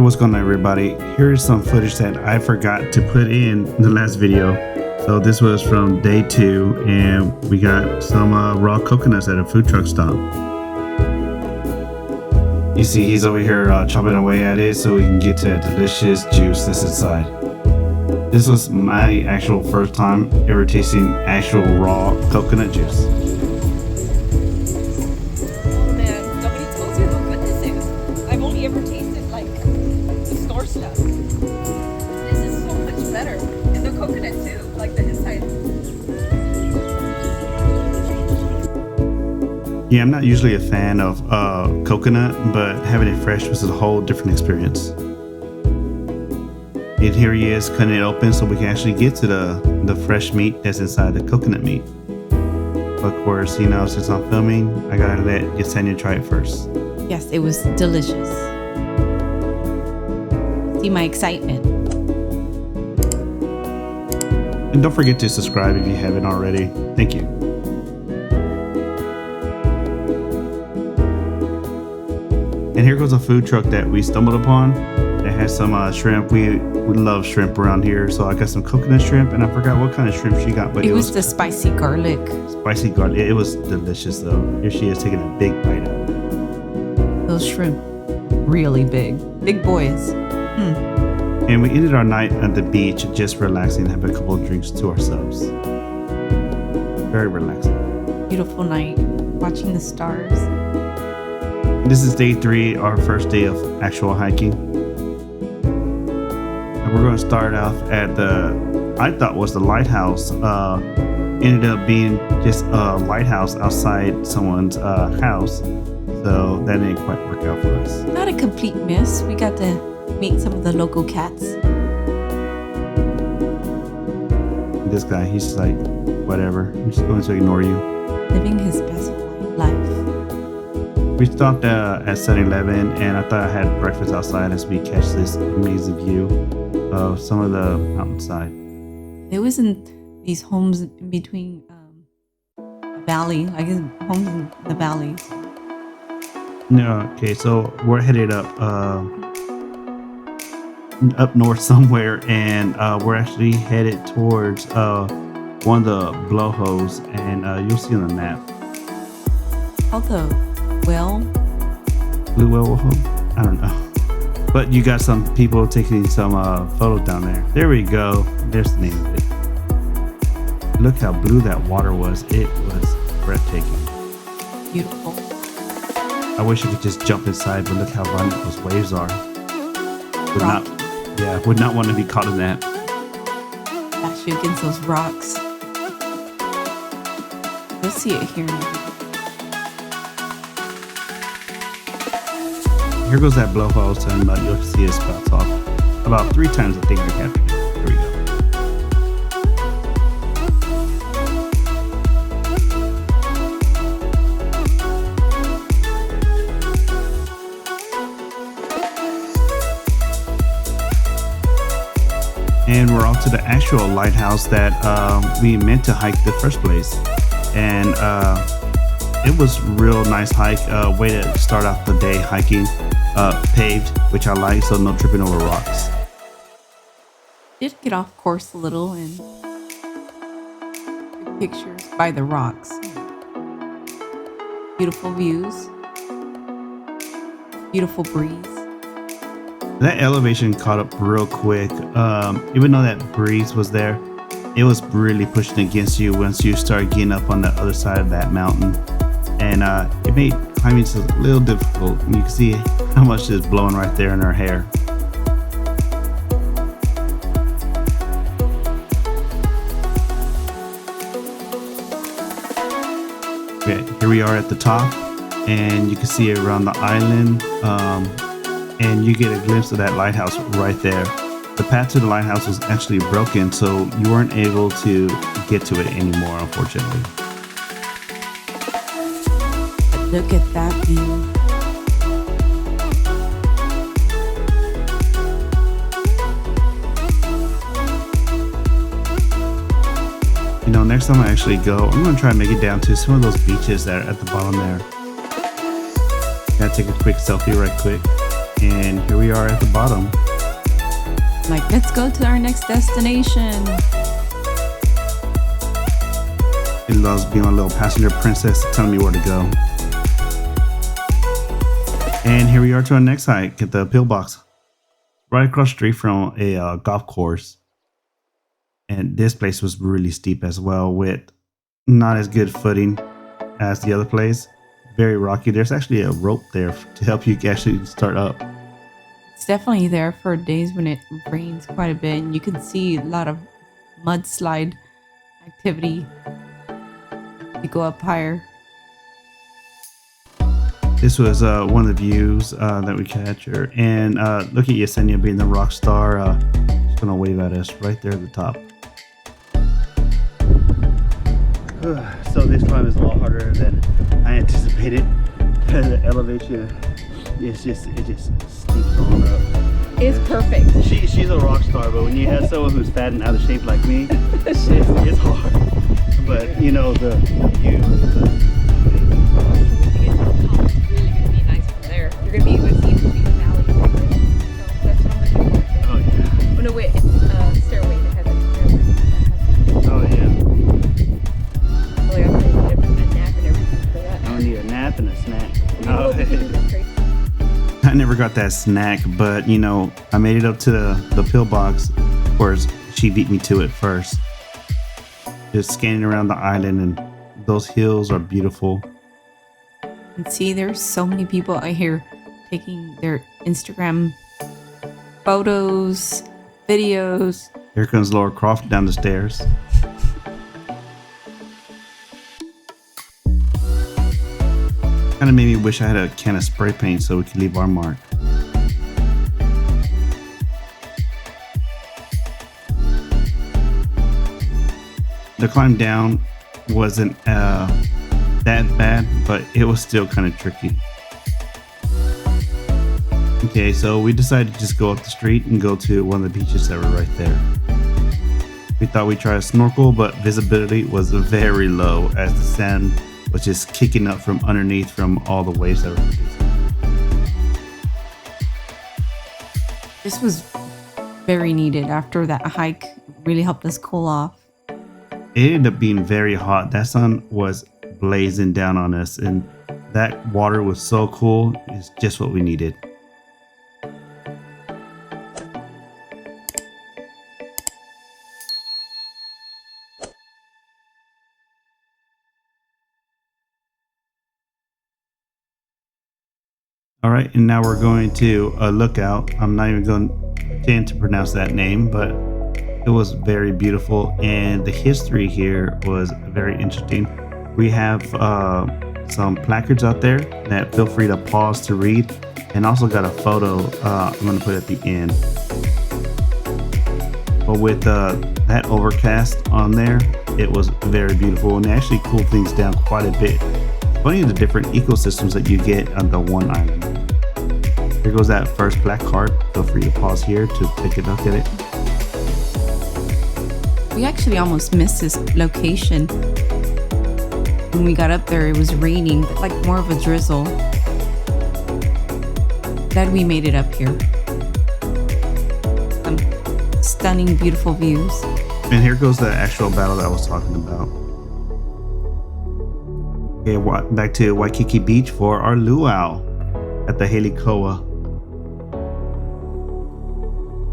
What's going on, everybody? Here's some footage that I forgot to put in the last video. So this was from day 2, and we got some raw coconuts at a food truck stop. You see he's over here chopping away at it so we can get to that delicious juice that's inside. This was my actual first time ever tasting actual raw coconut juice. Oh man, nobody tells you how good this is. I've only ever tasted like the store stuff. This is so much better. And the coconut too, like the inside. Yeah, I'm not usually a fan of coconut, but having it fresh was a whole different experience. And here he is cutting it open so we can actually get to the fresh meat that's inside the coconut meat. But of course, you know, since I'm filming, I gotta let Yesenia try it first. Yes, it was delicious. See my excitement. And don't forget to subscribe if you haven't already. Thank you. And here goes a food truck that we stumbled upon. It has some shrimp. We love shrimp around here, so I got some coconut shrimp, and I forgot what kind of shrimp she got, but it was the spicy garlic. Spicy garlic. It was delicious though. Here she is taking a big bite out of it. Those shrimp, really big boys. And we ended our night at the beach, just relaxing, having a couple of drinks to ourselves. Very relaxing. Beautiful night, watching the stars. This is day 3, our first day of actual hiking. And we're going to start off at I thought was the lighthouse. Ended up being just a lighthouse outside someone's house. So that didn't quite work out for us. Not a complete miss. We got to meet some of the local cats. This guy, he's just like, whatever. I'm just going to ignore you. Living his best life. We stopped at 7-Eleven, and I thought I had breakfast outside as we catch this amazing view of some of the mountainside. It was in these homes in between a valley, I guess homes in the valleys. No, okay, so we're headed up north somewhere, and we're actually headed towards one of the blowholes, and you'll see on the map. Called the well? Luau? I don't know. But you got some people taking some photos down there. There we go. There's the name of it. Look how blue that water was. It was breathtaking. Beautiful. I wish I could just jump inside, but look how violent those waves are. Would not want to be caught in that. Bash you against those rocks. You'll see it here. Here goes that blowhole I was telling you about. You'll see it spouts off about 3 times I think I captured it. Here we go. And we're off to the actual lighthouse that we meant to hike the first place. And it was a real nice hike. Way to start off the day hiking. Paved, which I like, so no tripping over rocks. Did get off course a little and took pictures by the rocks. Beautiful views. Beautiful breeze. That elevation caught up real quick. Even though that breeze was there, it was really pushing against you once you start getting up on the other side of that mountain. And it made climbing just a little difficult. And you can see how much is blowing right there in her hair. Okay, here we are at the top, and you can see around the island, and you get a glimpse of that lighthouse right there. The path to the lighthouse was actually broken, so you weren't able to get to it anymore, unfortunately. Look at that view. You know, next time I actually go, I'm going to try and make it down to some of those beaches that are at the bottom there. Gotta take a quick selfie right quick. And here we are at the bottom. Like, let's go to our next destination. She loves being a little passenger princess telling me where to go. And here we are to our next hike at the pillbox. Right across the street from a golf course. And this place was really steep as well, with not as good footing as the other place. Very rocky. There's actually a rope there to help you actually start up. It's definitely there for days when it rains quite a bit, and you can see a lot of mudslide activity. You go up higher. This was one of the views that we captured. And look at Yesenia being the rock star. She's gonna wave at us right there at the top. So this climb is a lot harder than I anticipated. The elevation is just steeps on up. It's perfect. She's a rock star, but when you have someone who's fat and out of shape like me, it's hard. But you know the view is Really gonna be nice from there. You're gonna be able to see between the valleys. So that's what I'm looking forward to. oh yeah. Oh no, wait, it's Stairway to Heaven. Oh yeah. Oh yeah, I'm gonna need a nap and everything for that. I don't need a nap and a snack. Oh, Oh. I never got that snack, but you know, I made it up to the pillbox. Of course, she beat me to it first. Just scanning around the island, and those hills are beautiful. And see, there's so many people out here taking their Instagram photos, videos. Here comes Laura Croft down the stairs. Kind of made me wish I had a can of spray paint so we could leave our mark. The climb down wasn't that bad, but it was still kind of tricky. Okay, so we decided to just go up the street and go to one of the beaches that were right there. We thought we'd try a snorkel, but visibility was very low as the sand was just kicking up from underneath from all the waves that were producing. This was very needed after that hike. Really helped us cool off. It ended up being very hot. That sun was blazing down on us, and that water was so cool. It's just what we needed. All right, and now we're going to a lookout. I'm not even going to tend to pronounce that name, but it was very beautiful, and the history here was very interesting. We have some placards out there that feel free to pause to read, and also got a photo I'm going to put at the end. But with that overcast on there, it was very beautiful, and they actually cooled things down quite a bit. Funny the different ecosystems that you get on the one island. Here goes that first placard. Feel free to pause here to take a look at it. We actually almost missed this location. When we got up there, it was raining, but like more of a drizzle. Glad we made it up here. Some stunning, beautiful views. And here goes the actual battle that I was talking about. Okay, back to Waikiki Beach for our luau at the Helikoa.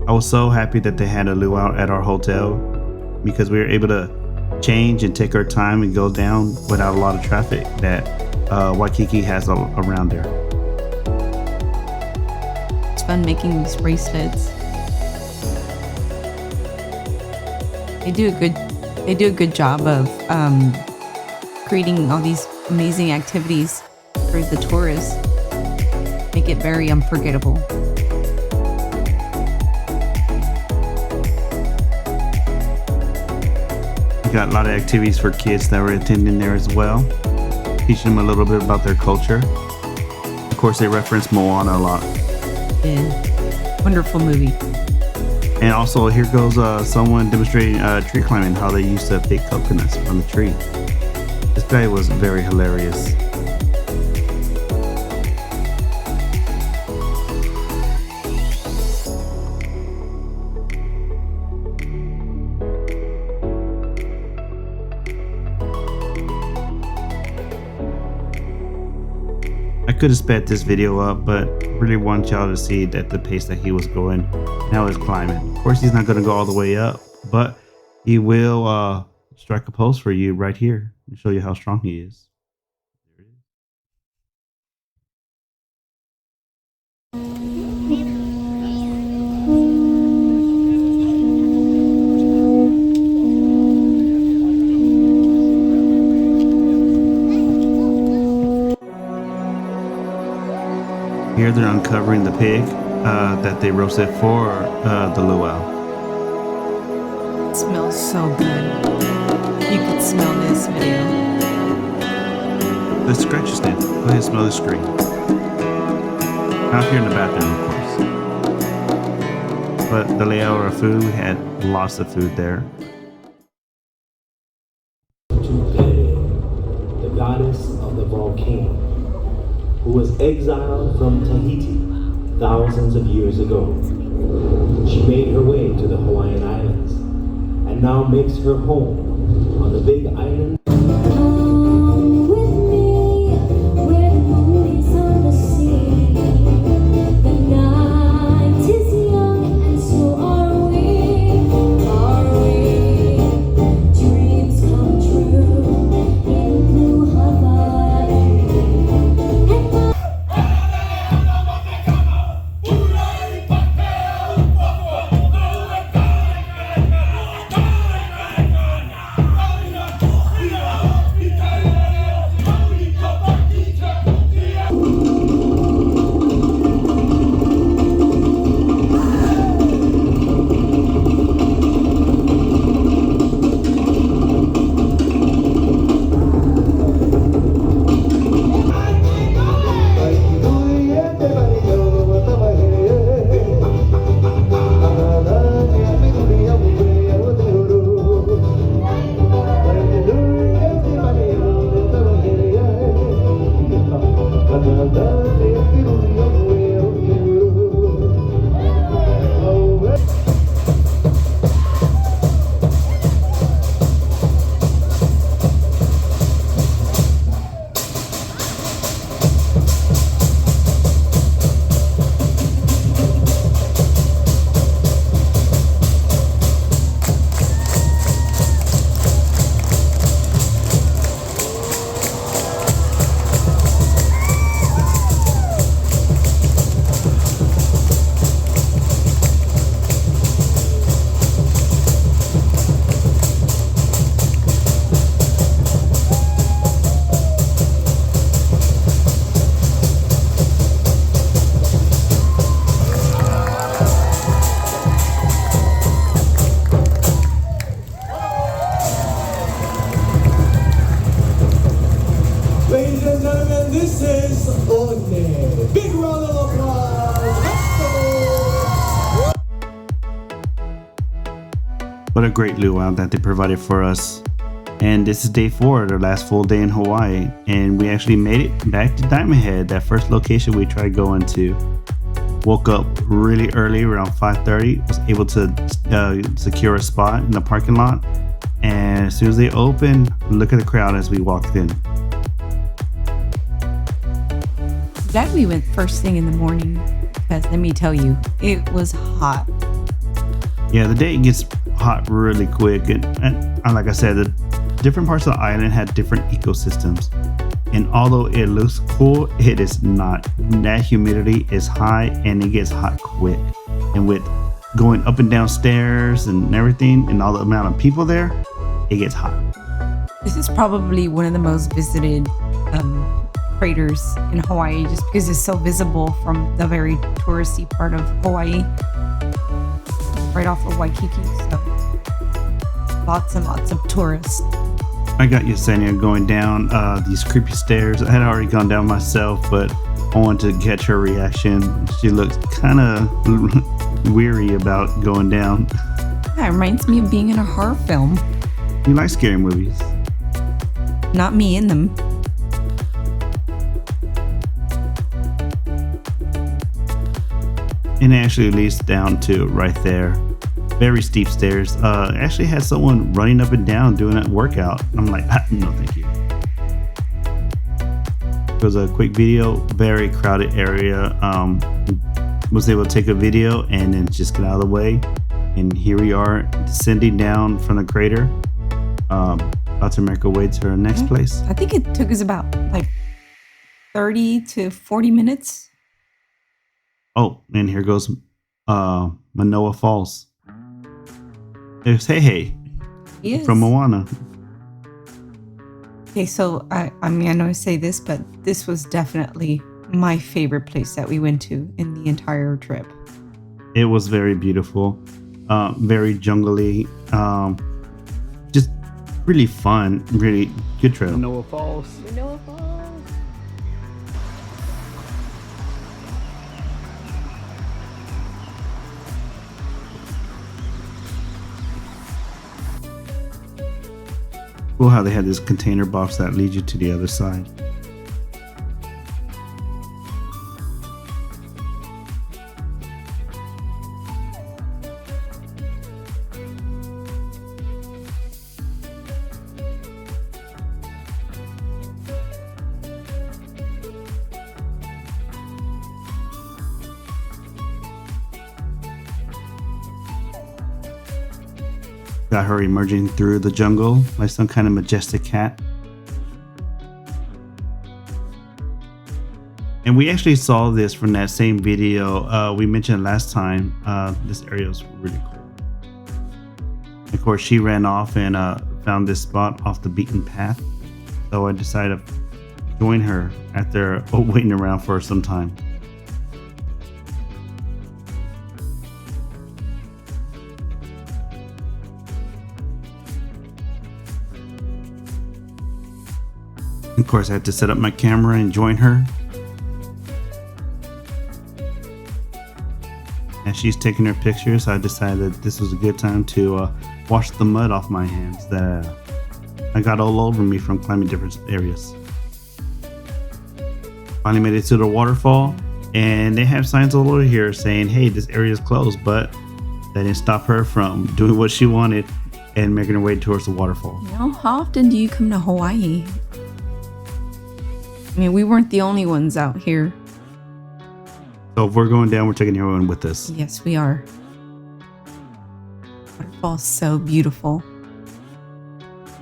I was so happy that they had a luau at our hotel because we were able to change and take our time and go down without a lot of traffic that Waikiki has around there. It's fun making these bracelets. They do a good job of creating all these amazing activities for the tourists. Make it very unforgettable. We got a lot of activities for kids that were attending there as well, teaching them a little bit about their culture. Of course, they reference Moana a lot. Yeah. Wonderful movie. And also, here goes someone demonstrating tree climbing, how they used to pick coconuts from the tree. This guy was very hilarious. could have sped this video up, but really want y'all to see that the pace that he was going. Now he's climbing. Of course, he's not going to go all the way up, but he will strike a pose for you right here and show you how strong he is. Here they're uncovering the pig that they roasted for the luau. It smells so good. You could smell this video. The scratch stand. Go ahead and smell the screen. Out here in the bathroom, of course. But the layout of food, we had lots of food there. The goddess of the volcano, who was exiled from Tahiti thousands of years ago. She made her way to the Hawaiian Islands and now makes her home on the big island. Ladies and gentlemen, this is One. Big round of applause. What a great luau that they provided for us. And this is day 4, the last full day in Hawaii. And we actually made it back to Diamond Head, that first location we tried going to. Woke up really early, around 5:30. Was able to secure a spot in the parking lot. And as soon as they opened, look at the crowd as we walked in. Glad we went first thing in the morning, because let me tell you, it was hot. Yeah, the day gets hot really quick. And like I said, the different parts of the island had different ecosystems. And although it looks cool, it is not. That humidity is high and it gets hot quick. And with going up and down stairs and everything and all the amount of people there, it gets hot. This is probably one of the most visited craters in Hawaii, just because it's so visible from the very touristy part of Hawaii, right off of Waikiki. So lots and lots of tourists. I got Yesenia going down these creepy stairs. I had already gone down myself, but I wanted to catch her reaction. She looked kind of weary about going down. That reminds me of being in a horror film. You like scary movies? Not me in them. And it actually leads down to right there. Very steep stairs. Actually had someone running up and down doing a workout. I'm like, no, thank you. was a quick video, very crowded area. Was able to take a video and then just get out of the way. And here we are descending down from the crater. About to make our way to our next place. I think it took us about like 30 to 40 minutes. Oh, and here goes Manoa Falls. There's Hey Yes. from Moana. Okay, so I mean, I know I say this, but this was definitely my favorite place that we went to in the entire trip. It was very beautiful, very jungly, just really fun, really good trip. Manoa Falls. Manoa Falls. Cool how they had this container box that leads you to the other side. Got her emerging through the jungle like some kind of majestic cat. And we actually saw this from that same video we mentioned last time. This area is really cool. Of course, she ran off and found this spot off the beaten path. So I decided to join her after waiting around for some time. Of course, I had to set up my camera and join her. As she's taking her pictures, I decided that this was a good time to wash the mud off my hands that I got all over me from climbing different areas. Finally made it to the waterfall, and they have signs all over here saying, hey, this area is closed, but that didn't stop her from doing what she wanted and making her way towards the waterfall. You know, how often do you come to Hawaii? I mean, we weren't the only ones out here. So if we're going down, we're taking everyone with us. Yes, we are. Waterfall's so beautiful.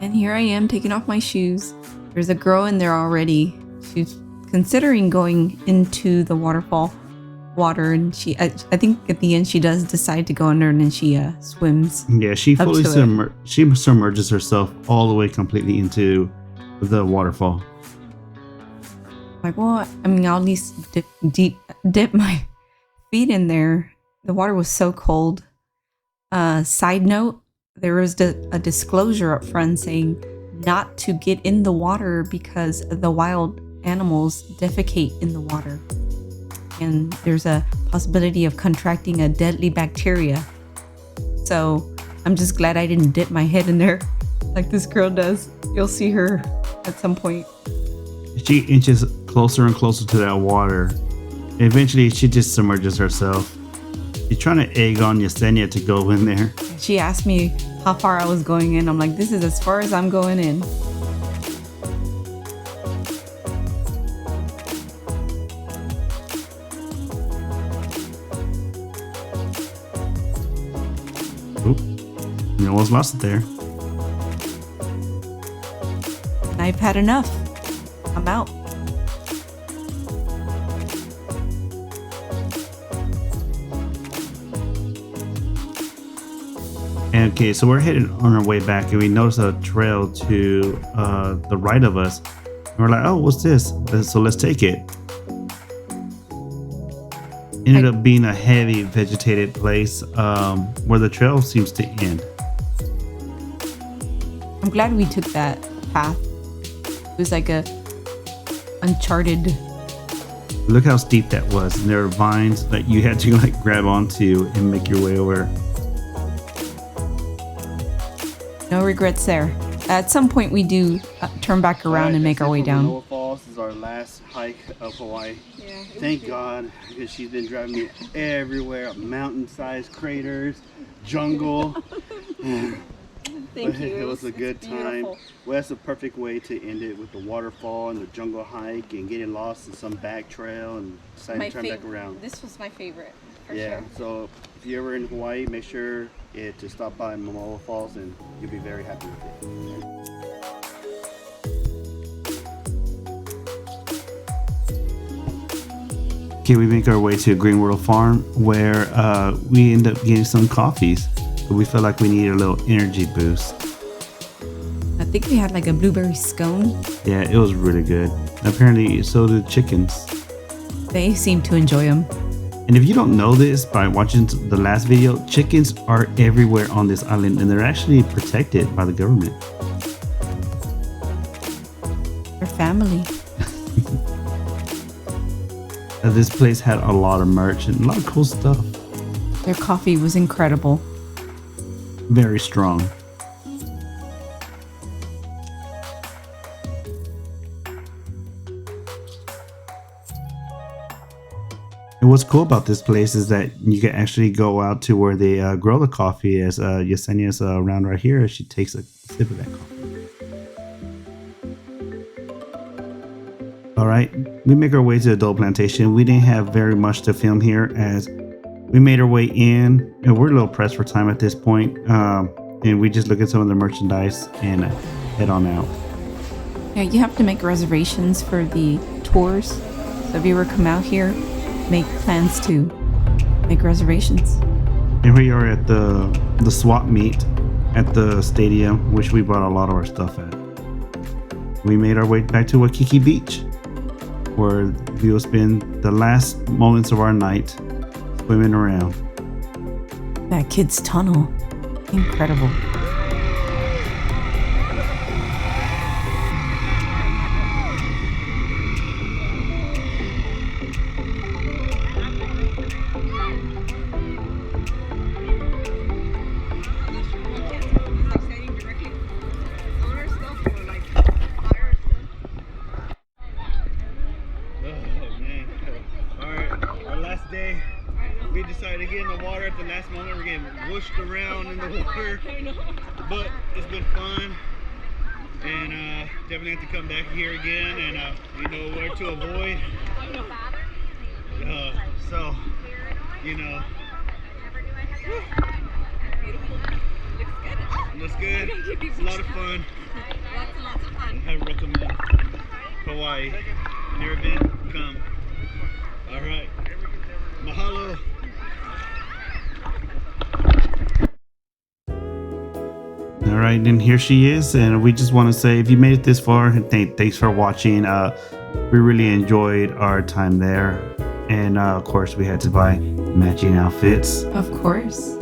And here I am taking off my shoes. There's a girl in there already. She's considering going into the waterfall water, and I think at the end she does decide to go under, and then she swims. Yeah, she up fully to she submerges herself all the way completely into the waterfall. Like, well, I mean, I'll at least dip my feet in there. The water was so cold. Side note, there was a disclosure up front saying not to get in the water because the wild animals defecate in the water. And there's a possibility of contracting a deadly bacteria. So I'm just glad I didn't dip my head in there like this girl does. You'll see her at some point. She inches closer and closer to that water. Eventually, she just submerges herself. She's trying to egg on Yesenia to go in there. She asked me how far I was going in. I'm like, this is as far as I'm going in. Oop. You almost lost it there. I've had enough. I'm out. Okay, so we're headed on our way back, and we notice a trail to the right of us. And we're like, oh, what's this? So let's take it. Ended up being a heavy vegetated place where the trail seems to end. I'm glad we took that path. It was like a uncharted. Look how steep that was. And there are vines that you had to like grab onto and make your way over. No regrets there. At some point, we do turn back around and make our way down. Manoa Falls is our last hike of Hawaii. Yeah. Thank God, because she's been driving me everywhere. Mountain-sized craters, jungle. Thank you. It was a It's good time. beautiful. Well, that's the perfect way to end it with the waterfall and the jungle hike and getting lost in some back trail and deciding to turn back around. This was my favorite, for Yeah, sure. so if you're ever in Hawaii, make sure to stop by Momoa Falls and you'll be very happy with it. Okay, we make our way to Green World Farm where we end up getting some coffees. But we felt like we needed a little energy boost. I think we had like a blueberry scone. Yeah, it was really good. Apparently, so did chickens. They seem to enjoy them. And if you don't know this by watching the last video, chickens are everywhere on this island and they're actually protected by the government. They're family. This place had a lot of merch and a lot of cool stuff. Their coffee was incredible. Very strong. And what's cool about this place is that you can actually go out to where they grow the coffee, as Yesenia's around right here as she takes a sip of that coffee. All right, we make our way to the Adult Plantation. We didn't have very much to film here as we made our way in, and we're a little pressed for time at this point. And we just look at some of the merchandise and head on out. Yeah, you have to make reservations for the tours. So if you ever come out here, make plans to make reservations. And we are at the swap meet at the stadium, which we bought a lot of our stuff at. We made our way back to Waikiki Beach, where we will spend the last moments of our night swimming around. That kid's tunnel. Incredible. Day, we decided to get in the water at the last moment. We're getting whooshed around in the water, but it's been fun, and definitely have to come back here again, and we know where to avoid. So, you know, looks good. It's a lot of fun. Lots of fun. I recommend Hawaii. Never been? Come. All right. Mahalo. All right, and here she is, and we just want to say if you made it this far, thanks for watching. We really enjoyed our time there, and of course we had to buy matching outfits. Of course.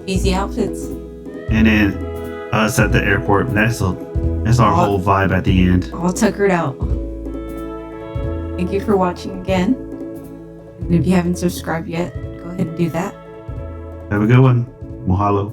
Easy outfits. And then us at the airport. That's our whole vibe at the end. All tuckered out. Thank you for watching again. And if you haven't subscribed yet, go ahead and do that. Have a good one. Mahalo.